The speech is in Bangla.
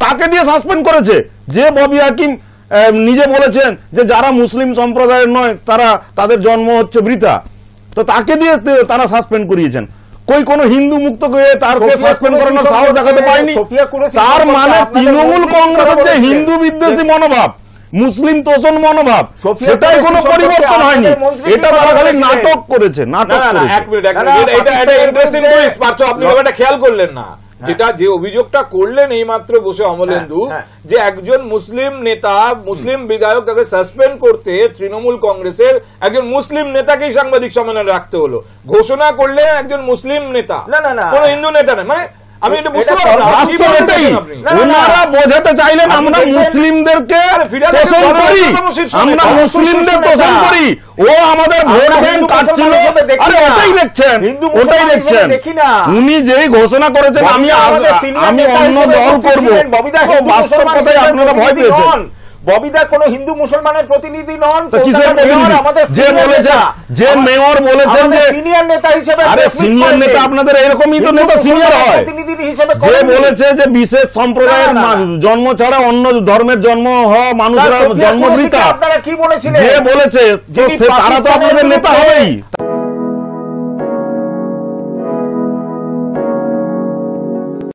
তাকে দিয়ে সাসপেন্ড করেছে। যে ববি হাকিম নিজে বলেছেন যে যারা মুসলিম সম্প্রদায়ের নয় তাদের জন্ম হচ্ছে বৃথা, তো তাকে দিয়ে তারা সাসপেন্ড করিয়েছেন। কই কোন হিন্দু মুক্ত হয়ে তারকে সাসপেন্ড করানোর সাহস দেখাতে পারেনি। তার মানে তৃণমূল কংগ্রেসের যে হিন্দু বিদ্বেষী মনোভাব, মুসলিম তোষণ মনোভাব, সেটাই কোনো পরিবর্তন হয়নি। এটা তারা খালি নাটক করেছে, নাটক করেছে। এক মিনিট, এটা ইন্টারেস্টিং টুইস্ট পারছো আপনি, ব্যাপারটা খেয়াল করলেন না। যেটা যে অভিযোগটা করলেন এইমাত্র বসে অমলেন্দু, যে একজন মুসলিম নেতা, মুসলিম বিধায়ক, তাকে সাসপেন্ড করতে তৃণমূল কংগ্রেসের একজন মুসলিম নেতাকেই সাংবাদিক সম্মেলন রাখতে হলো। ঘোষণা করলেন একজন মুসলিম নেতা, কোন হিন্দু নেতা নয়। মানে আমি এটা বুঝতে পারলাম, ওনারা বোঝাতে চাইলেন আমরা মুসলিমদেরকে তোষণ করি, আমরা মুসলিমদের তোষণ করি, ও আমাদের ভোট ব্যাংক কাটছিল। আরে ওটাই দেখছেন, ওটাই দেখছেন। উনি যেই ঘোষণা করেছেন আমি অন্য দল করবো, বাস্তব কথাই আপনারা ভয় পেয়েছেন। ববিদা কোন হিন্দু মুসলমানের প্রতিনিধি নন। যে বলেছেন, যে মেয়র বলেছেন যে সিনিয়র নেতা হিসেবে, আরে সিনিয়র নেতা আপনাদের এরকমই তো নেতা সিনিয়র হয়। প্রতিনিধি হিসেবে যে বলেছে যে বিশেষ সম্প্রদায়ের জন্ম ছাড়া অন্য ধর্মের জন্ম হওয়া মানুষরা জন্মবৃথা, আপনারা কি বলেছিলেন? যে বলেছে তারা তো আপনাদের নেতা হবেই।